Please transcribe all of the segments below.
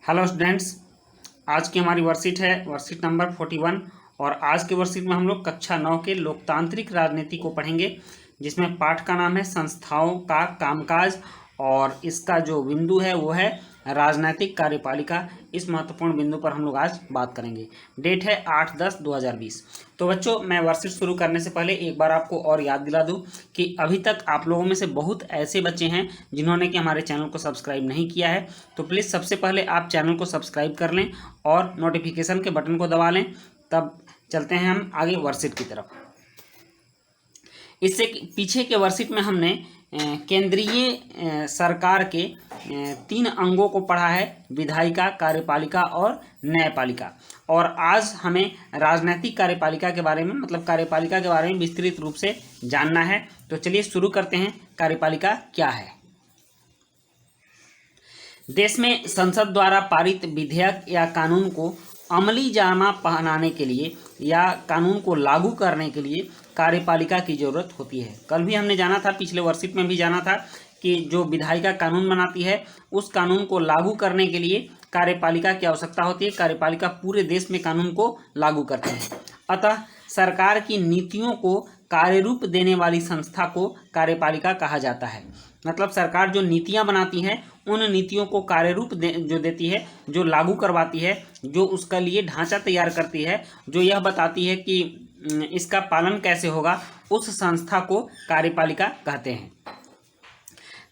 Hello students, आज की हमारी वर्कशीट है वर्कशीट नंबर 41। और आज के वर्कशीट में हम लोग कक्षा 9 के लोकतांत्रिक राजनीति को पढ़ेंगे, जिसमें पाठ का नाम है संस्थाओं का कामकाज और इसका जो बिंदु है वो है राजनैतिक कार्यपालिका। इस महत्वपूर्ण बिंदु पर हम लोग आज बात करेंगे। डेट है 8/10/2020। तो बच्चों, मैं वर्कशीट शुरू करने से पहले एक बार आपको और याद दिला दूं कि अभी तक आप लोगों में से बहुत ऐसे बच्चे हैं जिन्होंने कि हमारे चैनल को सब्सक्राइब नहीं किया है। तो प्लीज़ सबसे पहले आप चैनल को सब्सक्राइब कर लें और नोटिफिकेशन के बटन को दबा लें। तब चलते हैं हम आगे वर्कशीट की तरफ। इससे पीछे के वर्कशीट में हमने केंद्रीय सरकार के 3 अंगों को पढ़ा है, विधायिका, कार्यपालिका और न्यायपालिका। और आज हमें राजनैतिक कार्यपालिका के बारे में, मतलब कार्यपालिका के बारे में विस्तृत रूप से जानना है। तो चलिए शुरू करते हैं। कार्यपालिका क्या है? देश में संसद द्वारा पारित विधेयक या कानून को अमली जामा पहनाने के लिए या कानून को लागू करने के लिए कार्यपालिका की जरूरत होती है। कल भी हमने जाना था, पिछले वर्कशीट में भी जाना था कि जो विधायिका कानून बनाती है उस कानून को लागू करने के लिए कार्यपालिका की आवश्यकता होती है। कार्यपालिका पूरे देश में कानून को लागू करते हैं। अतः सरकार की नीतियों को कार्यरूप देने वाली संस्था को कार्यपालिका कहा जाता है। मतलब सरकार जो नीतियां बनाती है उन नीतियों को कार्यरूप जो देती है, जो लागू करवाती है, जो उसका लिए ढांचा तैयार करती है, जो यह बताती है कि इसका पालन कैसे होगा, उस संस्था को कार्यपालिका कहते हैं।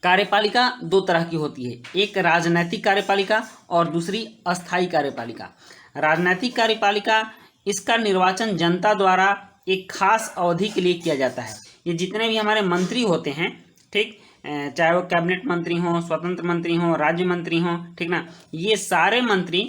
कार्यपालिका 2 तरह की होती है, एक राजनैतिक कार्यपालिका और दूसरी अस्थायी कार्यपालिका। राजनैतिक कार्यपालिका, इसका निर्वाचन जनता द्वारा एक खास अवधि के लिए किया जाता है। ये जितने भी हमारे मंत्री होते हैं, ठीक, चाहे वो कैबिनेट मंत्री हों, स्वतंत्र मंत्री हों, राज्य मंत्री हों, ठीक ना, ये सारे मंत्री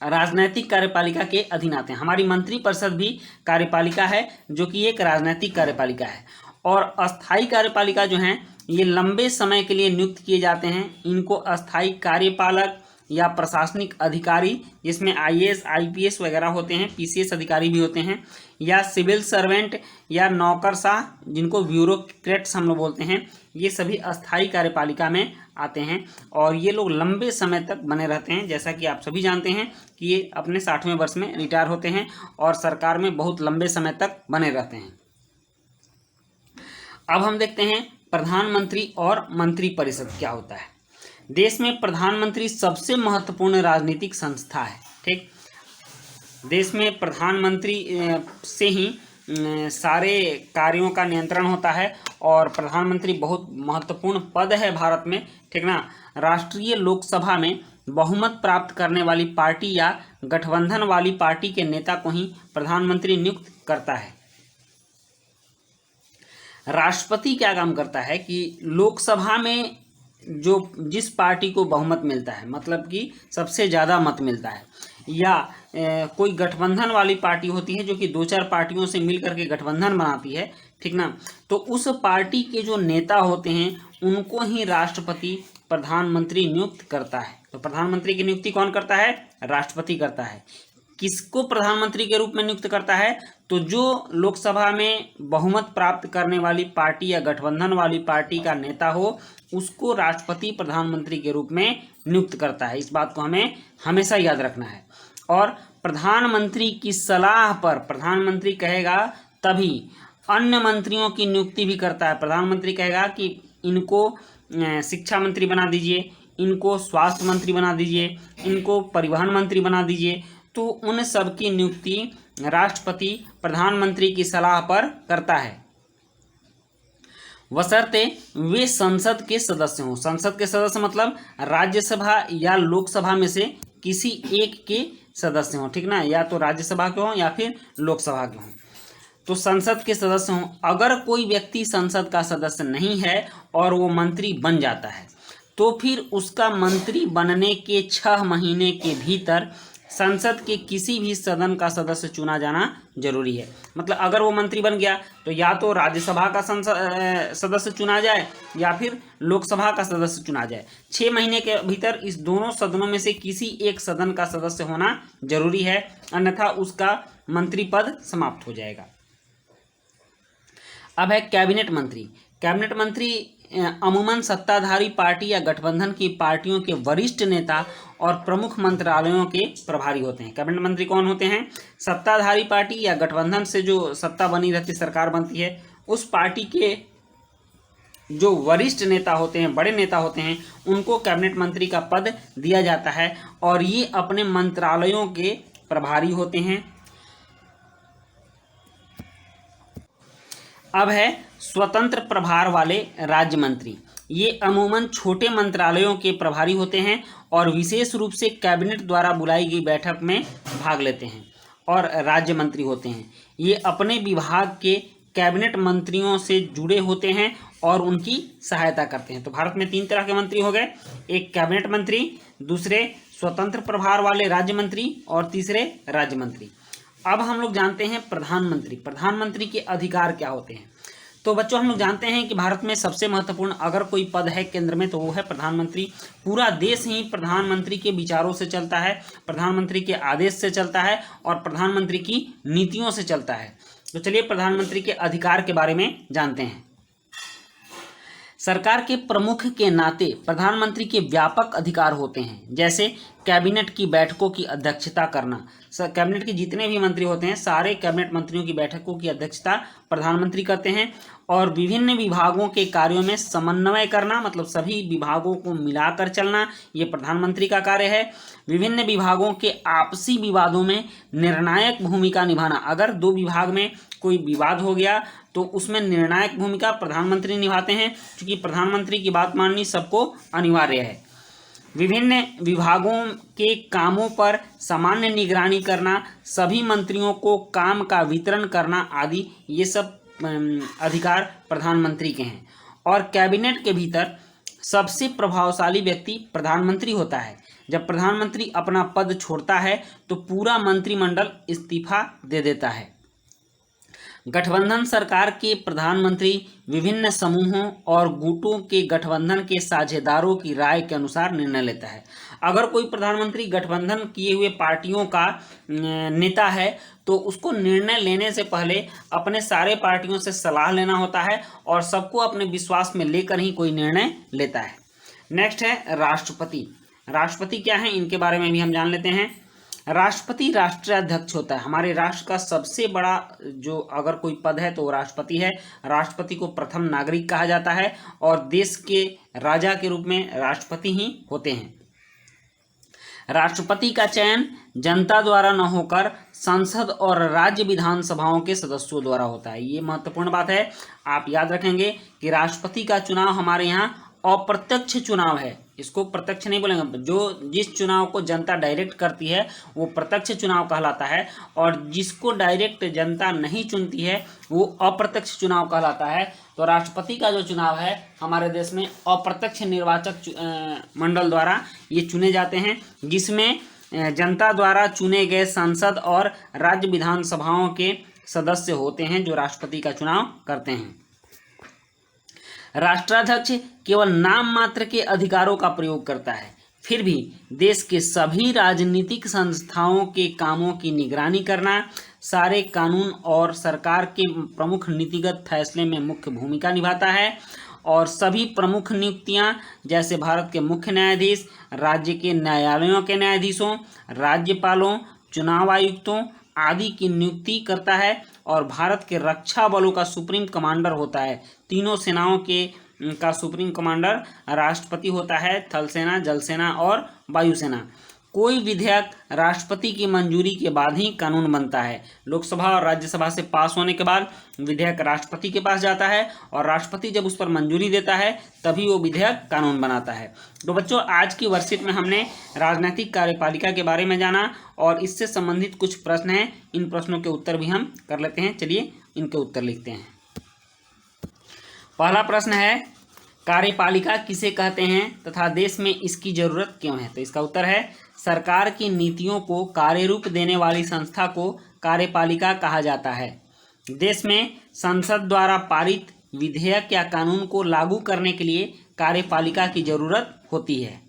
राजनैतिक कार्यपालिका के अधीन आते हैं। हमारी मंत्रिपरिषद भी कार्यपालिका है, जो कि एक राजनैतिक कार्यपालिका है। और अस्थायी कार्यपालिका जो हैं, ये लंबे समय के लिए नियुक्त किए जाते हैं। इनको अस्थायी कार्यपालक या प्रशासनिक अधिकारी, जिसमें IAS IPS वगैरह होते हैं, PCS अधिकारी भी होते हैं, या सिविल सर्वेंट या नौकरशाह, जिनको ब्यूरोक्रेट्स हम लोग बोलते हैं, ये सभी अस्थायी कार्यपालिका में आते हैं। और ये लोग लंबे समय तक बने रहते हैं। जैसा कि आप सभी जानते हैं कि ये अपने 60वें वर्ष में रिटायर होते हैं और सरकार में बहुत लंबे समय तक बने रहते हैं। अब हम देखते हैं प्रधानमंत्री और मंत्रिपरिषद क्या होता है। देश में प्रधानमंत्री सबसे महत्वपूर्ण राजनीतिक संस्था है। ठीक, देश में प्रधानमंत्री से ही सारे कार्यों का नियंत्रण होता है और प्रधानमंत्री बहुत महत्वपूर्ण पद है भारत में, ठीक ना। राष्ट्रीय लोकसभा में बहुमत प्राप्त करने वाली पार्टी या गठबंधन वाली पार्टी के नेता को ही प्रधानमंत्री नियुक्त करता है। राष्ट्रपति क्या काम करता है कि लोकसभा में जो जिस पार्टी को बहुमत मिलता है, मतलब कि सबसे ज़्यादा मत मिलता है, या कोई गठबंधन वाली पार्टी होती है जो कि 2-4 पार्टियों से मिल करके गठबंधन बनाती है, ठीक ना, तो उस पार्टी के जो नेता होते हैं उनको ही राष्ट्रपति प्रधानमंत्री नियुक्त करता है। तो प्रधानमंत्री की नियुक्ति कौन करता है? राष्ट्रपति करता है। किसको प्रधानमंत्री के रूप में नियुक्त करता है? तो जो लोकसभा में बहुमत प्राप्त करने वाली पार्टी या गठबंधन वाली पार्टी का नेता हो, उसको राष्ट्रपति प्रधानमंत्री के रूप में नियुक्त करता है। इस बात को हमें हमेशा याद रखना है। और प्रधानमंत्री की सलाह पर प्रधानमंत्री कहेगा तभी अन्य मंत्रियों की नियुक्ति भी करता है। प्रधानमंत्री कहेगा कि इनको शिक्षा मंत्री बना दीजिए, इनको स्वास्थ्य मंत्री बना दीजिए, इनको परिवहन मंत्री बना दीजिए, तो उन सब की नियुक्ति राष्ट्रपति प्रधानमंत्री की सलाह पर करता है, बशर्ते वे संसद के सदस्य हों। संसद के सदस्य मतलब राज्यसभा या लोकसभा में से किसी एक के सदस्य हों, ठीक ना, या तो राज्यसभा के हों या फिर लोकसभा के हों। तो संसद के सदस्य हों। अगर कोई व्यक्ति संसद का सदस्य नहीं है और वो मंत्री बन जाता है, तो फिर उसका मंत्री बनने के 6 महीने के भीतर संसद के किसी भी सदन का सदस्य चुना जाना जरूरी है। मतलब अगर वो मंत्री बन गया तो या तो राज्यसभा का सदस्य चुना जाए या फिर लोकसभा का सदस्य चुना जाए। 6 महीने के भीतर इस दोनों सदनों में से किसी एक सदन का सदस्य होना जरूरी है, अन्यथा उसका मंत्री पद समाप्त हो जाएगा। अब है कैबिनेट मंत्री। कैबिनेट मंत्री अमूमन सत्ताधारी पार्टी या गठबंधन की पार्टियों के वरिष्ठ नेता और प्रमुख मंत्रालयों के प्रभारी होते हैं। कैबिनेट मंत्री कौन होते हैं? सत्ताधारी पार्टी या गठबंधन से जो सत्ता बनी रहती, सरकार बनती है, उस पार्टी के जो वरिष्ठ नेता होते हैं, बड़े नेता होते हैं, उनको कैबिनेट मंत्री का पद दिया जाता है और ये अपने मंत्रालयों के प्रभारी होते हैं। अब है स्वतंत्र प्रभार वाले राज्य मंत्री। ये अमूमन छोटे मंत्रालयों के प्रभारी होते हैं और विशेष रूप से कैबिनेट द्वारा बुलाई गई बैठक में भाग लेते हैं और राज्य मंत्री होते हैं। ये अपने विभाग के कैबिनेट मंत्रियों से जुड़े होते हैं और उनकी सहायता करते हैं। तो भारत में 3 तरह के मंत्री हो गए, एक कैबिनेट मंत्री, दूसरे स्वतंत्र प्रभार वाले राज्य मंत्री और तीसरे राज्य मंत्री। अब हम लोग जानते हैं प्रधानमंत्री। प्रधानमंत्री के अधिकार क्या होते हैं? तो बच्चों, हम लोग जानते हैं कि भारत में सबसे महत्वपूर्ण अगर कोई पद है केंद्र में तो वो है प्रधानमंत्री। पूरा देश ही प्रधानमंत्री के विचारों से चलता है, प्रधानमंत्री के आदेश से चलता है और प्रधानमंत्री की नीतियों से चलता है। तो चलिए प्रधानमंत्री के अधिकार के बारे में जानते हैं। सरकार के प्रमुख के नाते प्रधानमंत्री के व्यापक अधिकार होते हैं, जैसे कैबिनेट की बैठकों की अध्यक्षता करना। कैबिनेट के जितने भी मंत्री होते हैं, सारे कैबिनेट मंत्रियों की बैठकों की अध्यक्षता प्रधानमंत्री करते हैं और विभिन्न विभागों के कार्यों में समन्वय करना, मतलब सभी विभागों को मिलाकर चलना, ये प्रधानमंत्री का कार्य है। विभिन्न विभागों के आपसी विवादों में निर्णायक भूमिका निभाना। अगर 2 विभाग में कोई विवाद हो गया तो उसमें निर्णायक भूमिका प्रधानमंत्री निभाते हैं, क्योंकि प्रधानमंत्री की बात माननी सबको अनिवार्य है। विभिन्न विभागों के कामों पर सामान्य निगरानी करना, सभी मंत्रियों को काम का वितरण करना आदि, ये सब अधिकार प्रधानमंत्री के हैं। और कैबिनेट के भीतर सबसे प्रभावशाली व्यक्ति प्रधानमंत्री होता है। जब प्रधानमंत्री अपना पद छोड़ता है तो पूरा मंत्रिमंडल इस्तीफा दे देता है। गठबंधन सरकार के प्रधानमंत्री विभिन्न समूहों और गुटों के गठबंधन के साझेदारों की राय के अनुसार निर्णय लेता है। अगर कोई प्रधानमंत्री गठबंधन किए हुए पार्टियों का नेता है तो उसको निर्णय लेने से पहले अपने सारे पार्टियों से सलाह लेना होता है और सबको अपने विश्वास में लेकर ही कोई निर्णय लेता है। नेक्स्ट है राष्ट्रपति। राष्ट्रपति क्या है, इनके बारे में भी हम जान लेते हैं। राष्ट्रपति राष्ट्राध्यक्ष होता है। हमारे राष्ट्र का सबसे बड़ा जो अगर कोई पद है तो वो राष्ट्रपति है। राष्ट्रपति को प्रथम नागरिक कहा जाता है और देश के राजा के रूप में राष्ट्रपति ही होते हैं। राष्ट्रपति का चयन जनता द्वारा न होकर संसद और राज्य विधानसभाओं के सदस्यों द्वारा होता है। ये महत्वपूर्ण बात है, आप याद रखेंगे कि राष्ट्रपति का चुनाव हमारे यहाँ अप्रत्यक्ष चुनाव है। इसको प्रत्यक्ष नहीं बोलेंगे। जो जिस चुनाव को जनता डायरेक्ट करती है वो प्रत्यक्ष चुनाव कहलाता है और जिसको डायरेक्ट जनता नहीं चुनती है वो अप्रत्यक्ष चुनाव कहलाता है। तो राष्ट्रपति का जो चुनाव है हमारे देश में अप्रत्यक्ष निर्वाचक मंडल द्वारा ये चुने जाते हैं, जिसमें जनता द्वारा चुने गए संसद और राज्य विधानसभाओं के सदस्य होते हैं जो राष्ट्रपति का चुनाव करते हैं। राष्ट्राध्यक्ष केवल नाम मात्र के अधिकारों का प्रयोग करता है, फिर भी देश के सभी राजनीतिक संस्थाओं के कामों की निगरानी करना, सारे कानून और सरकार के प्रमुख नीतिगत फैसले में मुख्य भूमिका निभाता है और सभी प्रमुख नियुक्तियां जैसे भारत के मुख्य न्यायाधीश, राज्य के न्यायालयों के न्यायाधीशों, राज्यपालों, चुनाव आयुक्तों आदि की नियुक्ति करता है और भारत के रक्षा बलों का सुप्रीम कमांडर होता है। तीनों सेनाओं का सुप्रीम कमांडर राष्ट्रपति होता है, थल सेना, जल सेना और वायुसेना। कोई विधेयक राष्ट्रपति की मंजूरी के बाद ही कानून बनता है। लोकसभा और राज्यसभा से पास होने के बाद विधेयक राष्ट्रपति के पास जाता है और राष्ट्रपति जब उस पर मंजूरी देता है तभी वो विधेयक कानून बनाता है। तो बच्चों, आज की वर्कशीट में हमने राजनीतिक कार्यपालिका के बारे में जाना और इससे संबंधित कुछ प्रश्न हैं, इन प्रश्नों के उत्तर भी हम कर लेते हैं। चलिए इनके उत्तर लिखते हैं। पहला प्रश्न है, कार्यपालिका किसे कहते हैं तथा देश में इसकी जरूरत क्यों है? तो इसका उत्तर है, सरकार की नीतियों को कार्यरूप देने वाली संस्था को कार्यपालिका कहा जाता है। देश में संसद द्वारा पारित विधेयक या कानून को लागू करने के लिए कार्यपालिका की जरूरत होती है।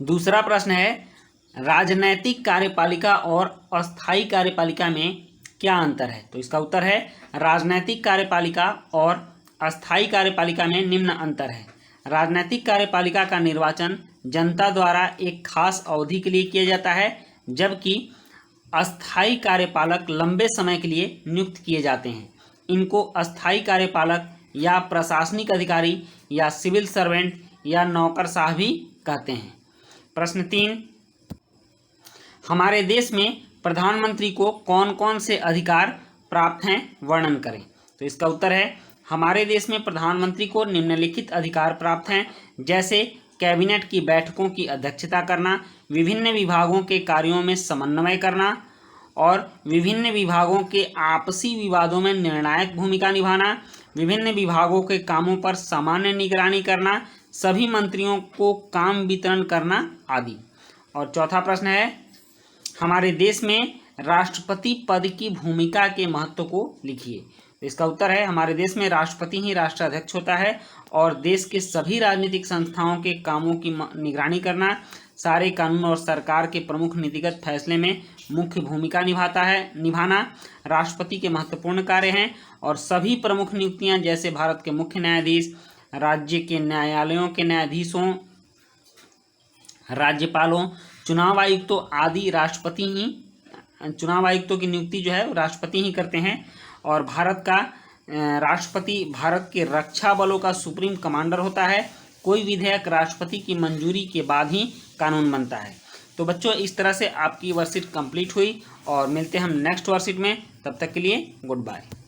दूसरा प्रश्न है, राजनैतिक कार्यपालिका और अस्थायी कार्यपालिका में क्या अंतर है? तो इसका उत्तर है राजनैतिक कार्यपालिका और अस्थायी कार्यपालिका में निम्न अंतर है। राजनैतिक कार्यपालिका का निर्वाचन जनता द्वारा एक खास अवधि के लिए किया जाता है, जबकि अस्थायी कार्यपालक लंबे समय के लिए नियुक्त किए जाते हैं। इनको अस्थायी कार्यपालक या प्रशासनिक अधिकारी या सिविल सर्वेंट या नौकरशाह भी कहते हैं। प्रश्न 3, हमारे देश में प्रधानमंत्री को कौन कौन से अधिकार प्राप्त हैं, वर्णन करें। तो इसका उत्तर है हमारे देश में प्रधानमंत्री को निम्नलिखित अधिकार प्राप्त हैं, जैसे कैबिनेट की बैठकों की अध्यक्षता करना, विभिन्न विभागों के कार्यों में समन्वय करना और विभिन्न विभागों के आपसी विवादों में निर्णायक भूमिका निभाना, विभिन्न विभागों के कामों पर सामान्य निगरानी करना, सभी मंत्रियों को काम वितरण करना आदि। और चौथा प्रश्न है हमारे देश में राष्ट्रपति पद की भूमिका के महत्व को लिखिए। तो इसका उत्तर है हमारे देश में राष्ट्रपति ही राष्ट्राध्यक्ष होता है और देश के सभी राजनीतिक संस्थाओं के कामों की निगरानी करना, सारे कानून और सरकार के प्रमुख नीतिगत फैसले में मुख्य भूमिका निभाना राष्ट्रपति के महत्वपूर्ण कार्य हैं। और सभी प्रमुख नियुक्तियां जैसे भारत के मुख्य न्यायाधीश, राज्य के न्यायालयों के न्यायाधीशों, राज्यपालों, चुनाव आयुक्तों आदि चुनाव आयुक्तों की नियुक्ति जो है राष्ट्रपति ही करते हैं। और भारत का राष्ट्रपति भारत के रक्षा बलों का सुप्रीम कमांडर होता है। कोई विधेयक राष्ट्रपति की मंजूरी के बाद ही कानून बनता है। तो बच्चों इस तरह से आपकी वर्कशीट कंप्लीट हुई और मिलते हैं हम नेक्स्ट वर्कशीट में। तब तक के लिए गुड बाय।